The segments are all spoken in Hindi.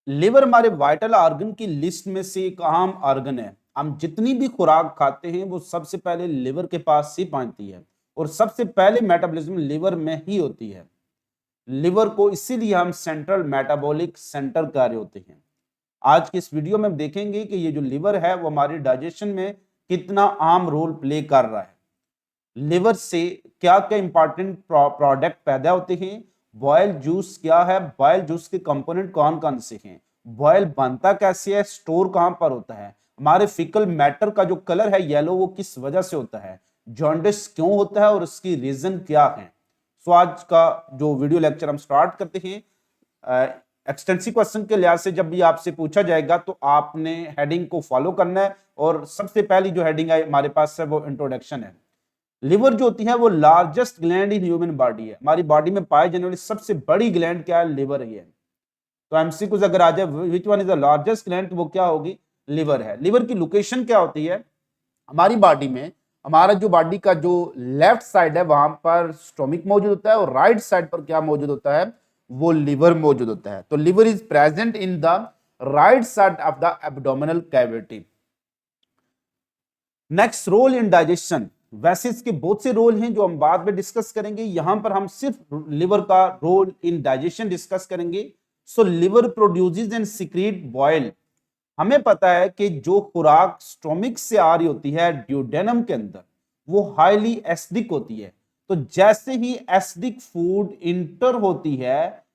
लिवर हमारे वाइटल ऑर्गन की लिस्ट में से एक अहम ऑर्गन है। हम जितनी भी खुराक खाते हैं वो सबसे पहले लिवर के पास ही पहुंचती है और सबसे पहले मेटाबॉलिज्म लिवर में ही होती है। लिवर को इसीलिए हम सेंट्रल मेटाबॉलिक सेंटर कह रहे होते हैं। आज की इस वीडियो में हम देखेंगे कि ये जो लिवर है वो हमारी डाइजेशन में कितना अहम रोल प्ले कर रहा है। लिवर से क्या क्या इंपॉर्टेंट प्रोडक्ट पैदा होते हैं, बॉयल जूस क्या है, बॉयल जूस के कंपोनेंट कौन कौन से हैं, बॉयल बनता कैसे है, स्टोर कहां पर होता है, हमारे फीकल मैटर का जो कलर है येलो वो किस वजह से होता है, जॉन्डिस क्यों होता है और उसकी रीजन क्या है। सो आज का जो वीडियो लेक्चर हम स्टार्ट करते हैं। एक्सटेंसिव क्वेश्चन के लिहाज से जब भी आपसे पूछा जाएगा तो आपने हेडिंग को फॉलो करना है और सबसे पहली जो हेडिंग है हमारे पास है वो इंट्रोडक्शन है। लिवर जो होती है वो largest gland in human body है। हमारी बॉडी में पाई जाने वाली सबसे बड़ी ग्लैंड क्या है? लिवर ही है। तो एमसीक्यू अगर आ जाए which one is the largest gland, तो वो क्या होगी? लिवर है। लिवर की लोकेशन क्या होती है हमारी बॉडी में? हमारा जो बॉडी का जो लेफ्ट साइड है वहां पर स्टोमिक मौजूद होता है और राइट साइड पर क्या मौजूद होता है? वो लिवर मौजूद होता है। तो liver is present in the right side of the abdominal cavity. Next, role in digestion. वैसे इसके बहुत से रोल हैं जो हम बाद में डिस्कस करेंगे, यहां पर हम सिर्फ लिवर का रोल इन डाइजेशन डिस्कस करेंगे। So liver produces and secrete bile. हमें पता है कि जो खुराक स्टोमिक से आ रही होती है ड्यूडेनम के अंदर वो हाईली एसिडिक होती है। तो जैसे ही एसिडिक फूड इंटर होती है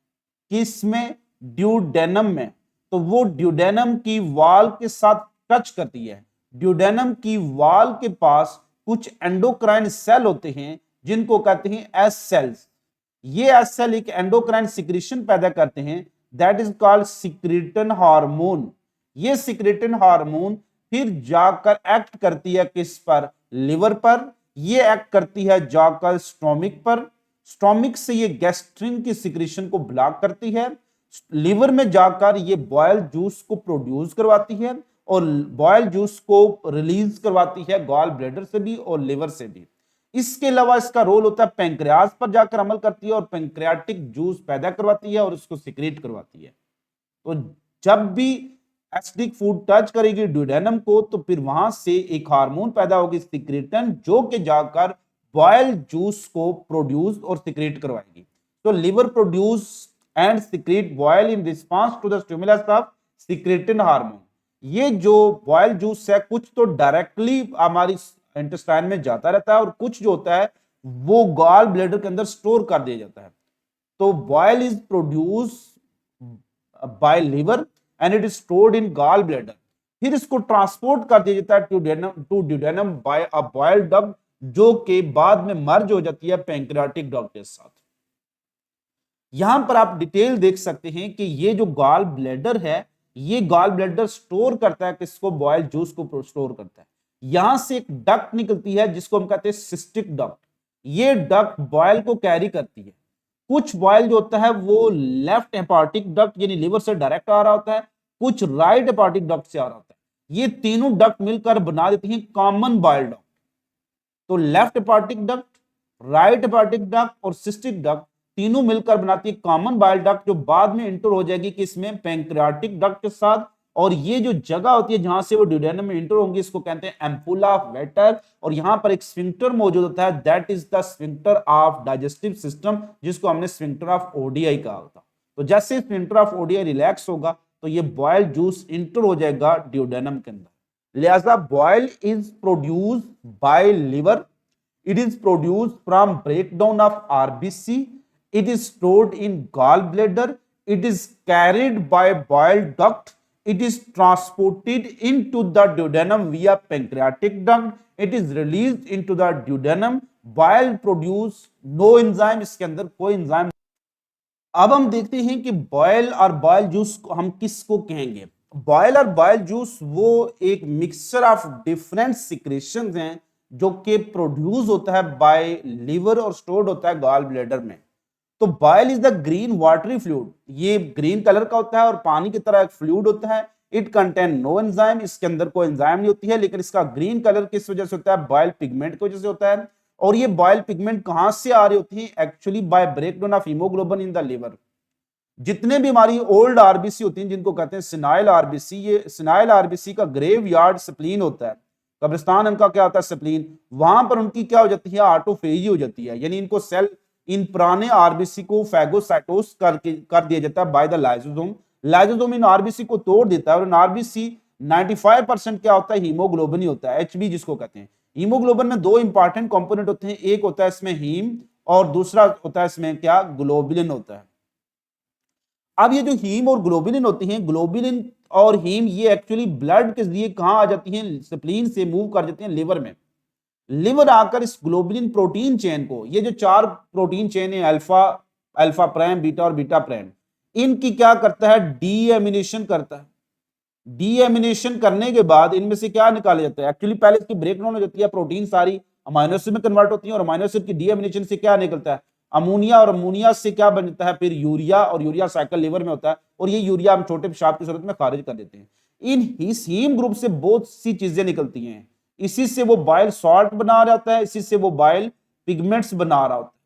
किसमें? ड्यूडेनम में। तो वो ड्यूडेनम की वॉल के साथ टच करती है। ड्यूडेनम की वॉल के पास कुछ एंडोक्राइन सेल होते हैं जिनको कहते हैं एस सेल्स। ये एस सेल एक एंडोक्राइन सिक्रीशन पैदा करते हैं, दैट इज कॉल्ड सिक्रीटन हार्मोन। ये सिक्रीटन हार्मोन फिर जाकर एक्ट करती है किस पर? लिवर पर। ये एक्ट करती है जाकर स्टोमिक पर। स्टोमिक से ये गैस्ट्रिन की सिक्रीशन को ब्लॉक करती है। लिवर में जाकर ये बॉयल जूस को प्रोड्यूस करवाती है और बॉयल जूस को रिलीज करवाती है गॉल ब्लैडर से भी और लिवर से भी। इसके अलावा इसका रोल होता है पेंक्रियाज पर जाकर अमल करती है और पेंक्रियाटिक जूस पैदा करवाती है और उसको सिक्रेट करवाती है। तो जब भी एसिडिक फूड टच करेगी ड्यूडेनम को तो फिर वहां से एक हार्मोन पैदा होगी सिक्रेटन, जो कि जाकर बॉयल जूस को प्रोड्यूस और सिक्रेट करवाएगी। तो liver produce and secrete bile in response to the stimulus of secretin hormone. ये जो बॉयल जूस है कुछ तो डायरेक्टली हमारी इंटेस्टाइन में जाता रहता है और कुछ जो होता है वो गॉल ब्लैडर के अंदर स्टोर कर दिया जाता है। तो bile is produce by liver and it is stored in gall bladder. फिर इसको ट्रांसपोर्ट कर दिया जाता है to duodenum by a bile duct, जो के बाद में मर्ज हो जाती है पैंक्रियाटिक डक्ट के साथ। यहां पर आप डिटेल देख सकते हैं कि ये जो गॉल ब्लैडर है ये गॉल ब्लैडर स्टोर करता है किसको? बॉयल जूस को स्टोर करता है। यहां से एक डक्ट निकलती है जिसको हम कहते हैं सिस्टिक डक्ट। ये डक्ट बॉयल को कैरी करती है। कुछ बॉयल जो होता है वो लेफ्ट हेपाटिक डक्ट यानी लिवर से डायरेक्ट आ रहा होता है, कुछ राइट हेपाटिक डक्ट से आ रहा होता है। ये तीनों डक्ट मिलकर बना देती हैं कॉमन बॉयल डक्ट। तो left hepatic duct, right hepatic duct और सिस्टिक डक्ट तीनों मिलकर बनाती है कॉमन बाइल डक्ट, जो बाद में इंटर हो जाएगी किसमें? पैंक्रियाटिक डक्ट के साथ। और ये जो जगह होती है जहां से वो ड्यूडेनम में इंटर होंगी इसको कहते हैं एम्पुला ऑफ वेटर। और यहां पर एक स्फिंक्टर मौजूद होता है, that is the sphincter of digestive system, जिसको हमने स्फिंक्टर ऑफ ओडीआई कहा था। तो जैसे स्फिंक्टर ऑफ ओडीआई रिलैक्स होगा तो ये बॉयल जूस इंटर हो जाएगा ड्यूडेनम के अंदर। लिहाजा bile is produce by liver, it is produced from breakdown of RBC, it is stored in gallbladder, it is carried by bile duct, it is transported into the duodenum via pancreatic duct, it is released into the duodenum, bile produce no enzyme, इसके अंदर कोई एंजाइम। अब हम देखते हैं कि बॉयल और बॉयल जूस हम किसको कहेंगे। बॉयल और बॉयल जूस वो एक मिक्सचर ऑफ डिफरेंट सिक्रेशंस हैं जो कि प्रोड्यूस होता है बाय लिवर और स्टोर्ड होता है गॉल ब्लैडर में। तो bile is the green watery fluid, ये ग्रीन कलर का होता है और पानी की तरह एक फ्लूइड होता है। इट कंटेन नो एंजाइम, इसके अंदर कोई एंजाइम नहीं होती है, लेकिन इसका ग्रीन कलर किस वजह से होता है? बॉयल पिगमेंट की वजह से होता है। और ये बॉयल पिगमेंट कहां से आ रही होती है? Actually by breakdown of haemoglobin in the liver. जितने भी हमारी ओल्ड आरबीसी होती हैं जिनको कहते हैं सिनाइल आरबीसी, ये सिनाइल आरबीसी का ग्रेव यार्ड स्प्लीन होता है, कब्रिस्तान इनका क्या होता है स्प्लीन, वहां पर उनकी क्या हो जाती है ऑटोफेजी हो जाती है, यानी इनको सेल इन पुराने आरबीसी को फैगोसाइटोस कर दिया जाता है by the lysosome. Lysosome in RBC को तोड़ देता है और इन आरबीसी 95% क्या होता है हीमोग्लोबिन ही होता है, एचबी जिसको कहते हैं। हीमोग्लोबिन में दो इंपॉर्टेंट कंपोनेंट होते हैं, एक होता है इसमें हीम और दूसरा होता है इसमें क्या ग्लोबुलिन होता है। अब ये जो हीम और ग्लोबुलिन होती हैं, ग्लोबुलिन और हीम ये एक्चुअली ब्लड के जरिए कहां आ जाती हैं, स्प्लीन से मूव कर जाती हैं लिवर में। लिवर आकर इस ग्लोबुलिन प्रोटीन चेन को, ये जो चार प्रोटीन चेन है अल्फा, अल्फा प्राइम, बीटा और बीटा प्राइम, इनकी क्या करता है डीएमिनेशन करता है। डीएमिनेशन करने के बाद इनमें से क्या निकाला जाता है, एक्चुअली पहले इसकी ब्रेकडाउन हो जाती है, प्रोटीन सारी अमाइनो एसिड में कन्वर्ट होती है और अमाइनो एसिड की डीएमिनेशन से क्या निकलता है अमोनिया, और अमोनिया से क्या बनता है फिर यूरिया, और यूरिया साइकिल लिवर में होता है और ये यूरिया हम छोटे पेशाब की सूरत में खारिज कर देते हैं। इन हीम ग्रुप से बहुत सी चीजें निकलती हैं, इसी से वो बाइल सॉल्ट बना रहा होता है, इसी से वो बाइल पिगमेंट्स बना रहा होता है।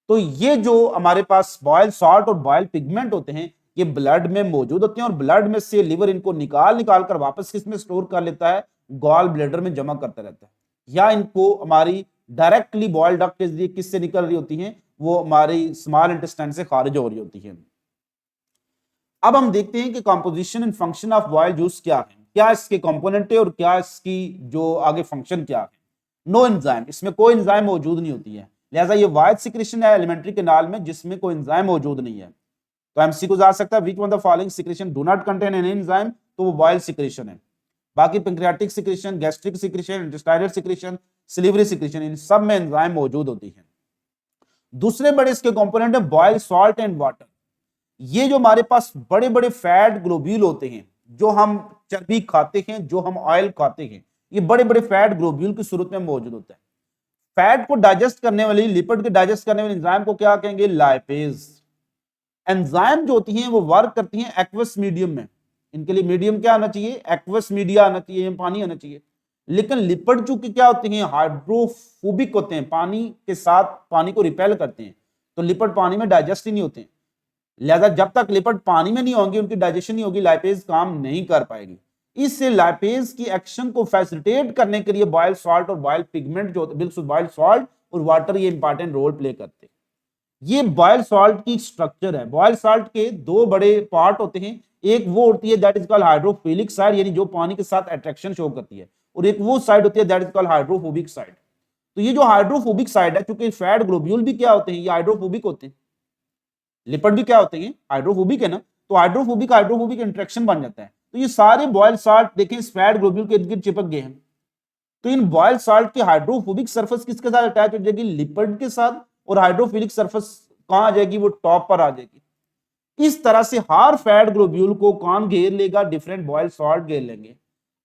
तो ये जो हमारे पास बॉयल सॉल्ट और बॉयल पिगमेंट होते हैं ये ब्लड में मौजूद होते हैं और ब्लड में से लिवर इनको निकाल कर वापस किस में स्टोर कर लेता है, गॉल ब्लैडर में जमा करता रहता है, या इनको हमारी डायरेक्टली बॉयल डक्ट के जरिए किससे निकल रही होती हैं, वो हमारी स्मॉल इंटेस्टाइन से खारिज हो रही होती है। अब हम देखते हैं कि composition and function of bile juice क्या है, क्या इसके कंपोनेंट है और क्या इसकी जो आगे फंक्शन क्या है। नो एंजाइम, इसमें कोई एंजाइम मौजूद नहीं होती है, लिहाजा ये वाइड सिक्रेशन है एलिमेंट्री कैनाल में जिसमें कोई एंजाइम मौजूद नहीं है। तो एमसीक्यू आ सकता है which one the following secretion do not contain any enzyme, तो वो बॉयल सिक्रेशन है। बाकी pancreatic secretion, gastric secretion, intestinal secretion, salivary secretion, इन सब में एंजाइम मौजूद होती है। दूसरे बड़े इसके कंपोनेंट है बॉयल सॉल्ट एंड वाटर। ये जो हमारे पास बड़े बड़े फैट ग्लोब्यूल होते हैं, जो हम चर्बी खाते हैं, जो हम ऑयल खाते हैं, ये बड़े बड़े फैट ग्लोब्यूल की सूरत में मौजूद होता है। फैट को डाइजेस्ट करने वाली, लिपिड को डाइजेस्ट करने वाली एंजाइम को क्या कहेंगे, लाइपेज। एंजाइम जो होती हैं वो वर्क करती हैं एक्वस मीडियम में, इनके लिए मीडियम क्या आना चाहिए, एक्वस मीडिया आना चाहिए, पानी आना चाहिए। लेकिन लिपिड चूंकि क्या होते हैं हाइड्रोफोबिक होते हैं, पानी के साथ पानी को रिपेल करते हैं, तो लिपिड पानी में डाइजेस्ट ही नहीं होते हैं। लिहाजा जब तक लिपिड पानी में नहीं होंगे उनकी डाइजेशन नहीं होगी, लाइपेज काम नहीं कर पाएगी। इससे लाइपेज की एक्शन को फैसिलिटेट करने के लिए बॉयल सॉल्ट और बॉयल पिगमेंट जो होते हैं, बिल्कुल बॉयल सॉल्ट और वाटर ये इंपॉर्टेंट रोल प्ले करते हैं। ये बॉयल सॉल्ट की स्ट्रक्चर है। बॉयल सॉल्ट के दो बड़े पार्ट होते हैं, एक वो होती है that is called hydrophilic side, यानी जो पानी के साथ अट्रैक्शन शो करती है, और एक वो साइड होती है that is called hydrophobic side. तो ये जो हाइड्रोफोबिक साइड है, क्योंकि फैट ग्लोब्यूल भी क्या होते हैं, ये हाइड्रोफोबिक होते हैं, लिपिड भी क्या होते हैं हाइड्रोफोबिक है ना, तो हाइड्रोफोबिक हाइड्रोफोबिक इंटरेक्शन बन जाता है। तो ये सारे बॉयल सॉल्ट देखें इस फैट ग्लोब्यूल के इर्द गिर्द चिपक गए हैं। तो इन बॉयल सॉल्ट की हाइड्रोफोबिक सरफेस किसके साथ अटैच हो जाएगी, लिपिड के साथ, और हाइड्रोफिलिक सरफेस कहां आ जाएगी, वो टॉप पर आ जाएगी। इस तरह से हर फैट ग्लोब्यूल को कौन घेर लेगा, डिफरेंट बॉयल सॉल्ट घेर लेंगे।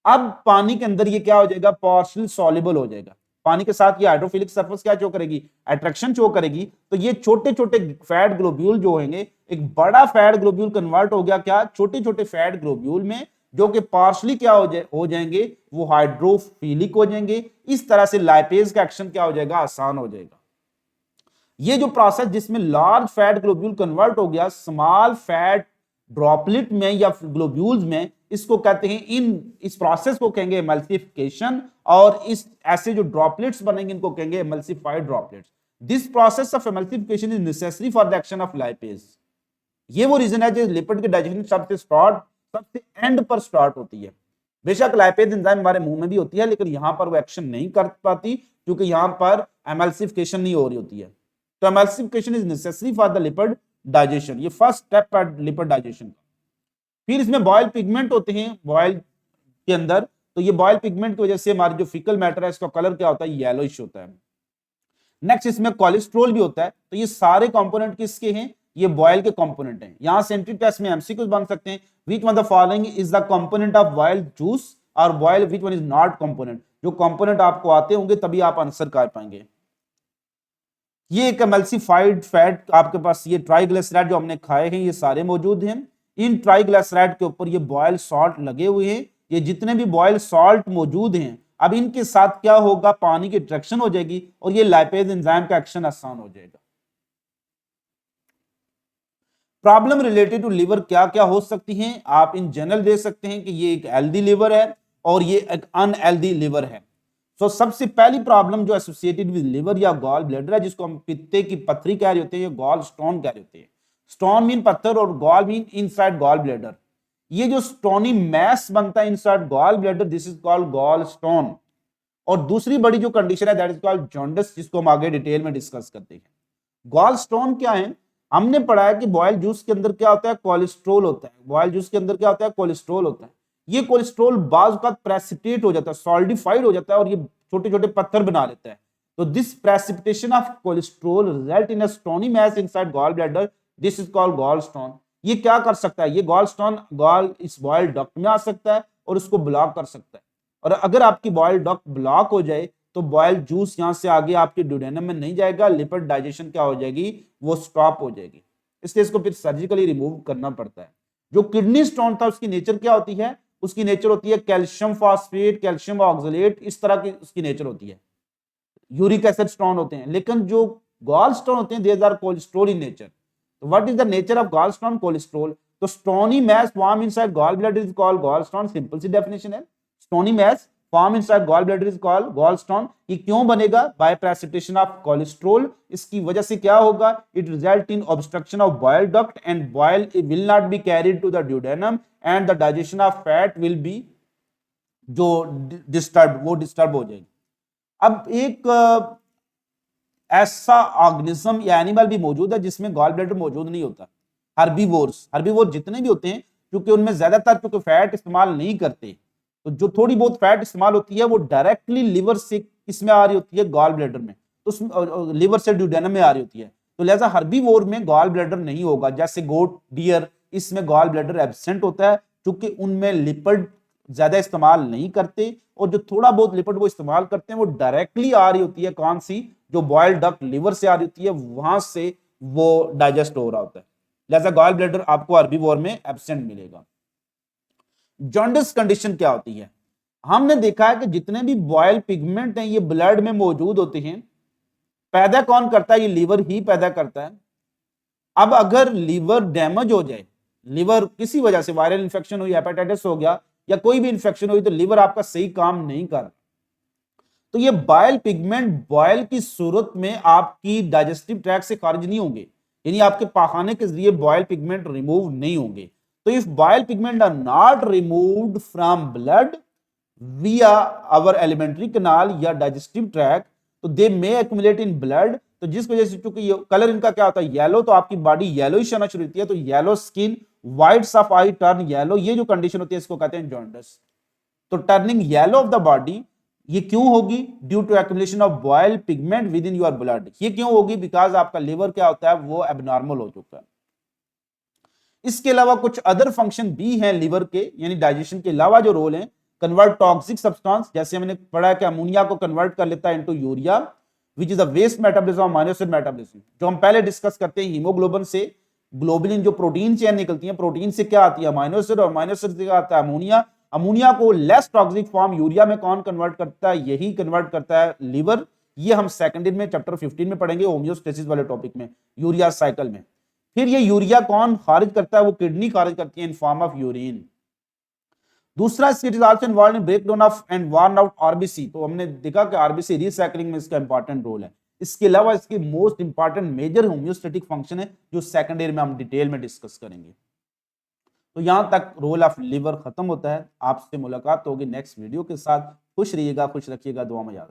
अब पानी के अंदर ये क्या हो जाएगा, पार्शियल सॉल्युबल हो जाएगा। पानी के साथ ये हाइड्रोफिलिक सरफेस क्या शो करेगी, अट्रैक्शन शो करेगी। तो ये छोटे छोटे फैट ग्लोब्यूल जो होंगे, एक बड़ा फैट ग्लोब्यूल कन्वर्ट हो गया क्या, छोटे छोटे फैट ग्लोब्यूल में, जो कि पार्शली क्या हो जाएंगे, वो हाइड्रोफिलिक हो जाएंगे। इस तरह से लाइपेज का एक्शन क्या हो जाएगा, आसान हो जाएगा। ये जो प्रोसेस जिसमें लार्ज फैट ग्लोब्यूल कन्वर्ट हो गया स्मॉल फैट ड्रॉपलेट में या ग्लोब्यूल्स में, इसको कहते हैं, इस प्रोसेस को कहेंगे एमल्सिफिकेशन, और इस ऐसे जो ड्रॉपलेट्स बनेंगे इनको कहेंगे emulsified droplets. This process of emulsification is necessary for the action of lipase. ये वो रीजन है जो लिपिड के डाइजेशन सबसे एंड पर स्टार्ट होती है। बेशक लाइपेज एंजाइम हमारे मुंह में भी होती है, लेकिन यहां पर वो एक्शन नहीं कर पाती क्योंकि यहां पर एमल्सिफिकेशन नहीं हो रही होती है। तो emulsification is necessary for the lipid digestion, ये फर्स्ट स्टेप है लिपिड डाइजेशन का। फिर इसमें बॉयल पिगमेंट होते हैं बॉयल के अंदर, तो ये बॉयल पिगमेंट की वजह से हमारी जो फीकल मैटर है इसका कलर क्या होता है, येलोइश होता है। नेक्स्ट इसमें कोलेस्ट्रॉल भी होता है। तो ये सारे कंपोनेंट किसके हैं, ये बॉयल के कंपोनेंट हैं। यहां सेंट्री टेस्ट में एमसीक्यूज बन सकते हैं, which one the following is the component of bile juice, और bile which one is not component. जो कंपोनेंट आपको आते होंगे तभी आप आंसर कर पाएंगे। ये एक एमल्सिफाइड फैट आपके पास, ये ट्राइग्लिसराइड जो हमने खाए हैं ये सारे मौजूद हैं। इन ट्राइग्लिसराइड के ऊपर ये बॉयल सॉल्ट लगे हुए हैं। ये जितने भी बॉयल सॉल्ट मौजूद हैं, अब इनके साथ क्या होगा, पानी की अट्रैक्शन हो जाएगी और ये लाइपेज एंजाइम का एक्शन आसान हो जाएगा। प्रॉब्लम रिलेटेड टू लिवर क्या क्या हो सकती हैं, आप इन जनरल देख सकते हैं कि ये एक हेल्दी लिवर है और ये एक अनहेल्दी लिवर है। तो सबसे पहली प्रॉब्लम जो एसोसिएटेड विद लिवर या गॉल ब्लैडर है, जिसको हम पित्ते की पथरी कह रहे होते हैं, गॉल स्टोन कह रहे होते हैं। स्टोन मीन पत्थर और gall mean inside gall bladder. ये जो स्टोनी मैस बनता है inside gall bladder, this is called gall stone. और दूसरी बड़ी जो कंडीशन है दैट इज कॉल्ड जॉन्डिस, जिसको हम आगे डिटेल में डिस्कस करते हैं। गॉल स्टोन क्या है, हमने पढ़ा है कि बॉयल जूस के अंदर क्या होता है, कोलेस्ट्रॉल होता है। बॉयल जूस के अंदर क्या होता है, कोलेस्ट्रॉल होता है। ये कोलेस्ट्रॉल बाज का प्रेसिपिटेट हो जाता है, सॉलिडिफाइड हो जाता है और ये छोटे छोटे पत्थर बना लेता है। तो this precipitation of cholesterol result in a stony mass inside gall bladder, this is called gall stone. ये क्या कर सकता है, ये गॉल स्टोन गॉल इस बॉयल डक्ट में आ सकता है और उसको ब्लॉक कर सकता है। और अगर आपकी बॉयल डक्ट ब्लॉक हो जाए तो बॉयल जूस यहां से आगे आपके ड्यूडेनम में नहीं जाएगा, लिपिड डाइजेशन क्या हो जाएगी, वो स्टॉप हो जाएगी। इसलिए इसको फिर सर्जिकली रिमूव करना पड़ता है। जो किडनी स्टोन था उसकी नेचर क्या होती है, उसकी नेचर होती है कैल्शियम फॉस्फेट, कैल्शियम ऑक्सलेट, इस तरह की उसकी नेचर होती है। यूरिक एसिड स्टोन होते हैं। लेकिन जो गॉल स्टोन होते हैं, there are cholesterol in nature. तो what is the nature of gall stone, cholesterol. तो stony mass form inside gall bladder is called gall stone. Simple सी डेफिनेशन है, stony mass form inside gall bladder is called gall stone. ये क्यों बनेगा, बाय प्रेसिपिटेशन ऑफ कोलेस्ट्रॉल। इसकी वजह से क्या होगा, it result in obstruction of bile duct and bile will not be carried to the duodenum and the digestion of fat will be जो डिस्टर्ब, वो डिस्टर्ब हो जाएगी। अब एक ऐसा ऑर्गेनिज्म या एनिमल भी मौजूद है जिसमें गॉल ब्लैडर मौजूद नहीं होता, हर्बीवोर्स। हर्बीवोर जितने भी होते हैं, क्योंकि उनमें ज्यादातर क्योंकि फैट इस्तेमाल नहीं करते, तो जो थोड़ी बहुत फैट इस्तेमाल होती है वो डायरेक्टली लिवर से किसमें आ रही होती है, गॉल ब्लैडर में। तो लिवर से ड्यूडेनम में आ रही होती है। तो लिहाजा हर्बीवोर में गॉल ब्लैडर नहीं होगा। जैसे गोट, डियर, इसमें गॉल ब्लैडर एब्सेंट होता है क्योंकि उनमें लिपिड ज्यादा इस्तेमाल नहीं करते, और जो थोड़ा बहुत लिपिड वो इस्तेमाल करते हैं वो डायरेक्टली आ रही होती है, कौन सी, जो बॉयल डक्ट लिवर से आ रही होती है, वहां से वो डाइजेस्ट हो रहा होता है। लिहाजा गॉल ब्लैडर आपको हर्बीवोर में एब्सेंट मिलेगा। जॉन्डिस कंडीशन क्या होती है, हमने देखा है कि जितने भी बॉयल पिगमेंट हैं ये ब्लड में मौजूद होते हैं। पैदा कौन करता है, ये लीवर ही पैदा करता है। अब अगर लीवर डैमेज हो जाए, लीवर किसी वजह से वायरल इंफेक्शन हुई, हेपेटाइटिस हो गया या कोई भी इंफेक्शन हुई, तो लीवर आपका सही काम नहीं कर, तो ये बॉयल पिगमेंट बॉयल की सूरत में आपकी डाइजेस्टिव ट्रैक्ट से खारिज नहीं होंगे, यानी आपके पाखाने के जरिए बॉयल पिगमेंट रिमूव नहीं होंगे। तो if bile pigment are not removed from blood via our alimentary canal या डाइजेस्टिव ट्रैक्ट, तो they may accumulate in blood. तो जिस वजह से, चूंकि कलर इनका क्या होता है, येलो, तो आपकी बॉडी येलोइश आना शुरू होती है। तो yellow skin, whites of I turn yellow, ये जो कंडीशन होती है इसको कहते हैं जॉन्डिस। तो turning yellow of the body, ये क्यों होगी, due to accumulation of bile pigment within your blood. ये क्यों होगी, बिकॉज आपका लिवर क्या होता है, वो एबनॉर्मल हो चुका है। इसके अलावा कुछ अदर फंक्शन भी हैं लिवर के, यानी डाइजेशन के अलावा जो रोल है, कन्वर्ट टॉक्सिक सब्सटेंस, जैसे हमने पढ़ा कि अमोनिया को कन्वर्ट कर लेता है into urea, which is a waste metabolism, amino acid metabolism, जो हम पहले डिस्कस करते हैं। हीमोग्लोबिन से ग्लोबुलिन जो प्रोटीन चेन निकलती है, प्रोटीन से क्या आती है, अमाइनो एसिड, और अमाइनो एसिड से क्या आता है, अमोनिया। अमोनिया को लेस टॉक्सिक फॉर्म यूरिया में कौन कन्वर्ट करता है, यही कन्वर्ट करता है लिवर। ये हम सेकेंड ईयर में चैप्टर 15 में पढ़ेंगे, होम्योस्टेसिस वाले टॉपिक में, यूरिया साइकिल में। फिर ये यूरिया कौन खारिज करता है, वो किडनी खारिज करती है इन फॉर्म ऑफ यूरिन। दूसरा, it is also involve in breakdown of and worn out RBC. तो हमने देखा कि आरबीसी रीसाइक्लिंग में इसका इंपॉर्टेंट रोल है। इसके अलावा इसकी most important major homeostatic function है, जो सेकंड ईयर में हम डिटेल में डिस्कस करेंगे। तो यहां तक रोल ऑफ लिवर खत्म होता है। आपसे मुलाकात होगी नेक्स्ट वीडियो के साथ। खुश रहिएगा, खुश रखिएगा, दुआ में याद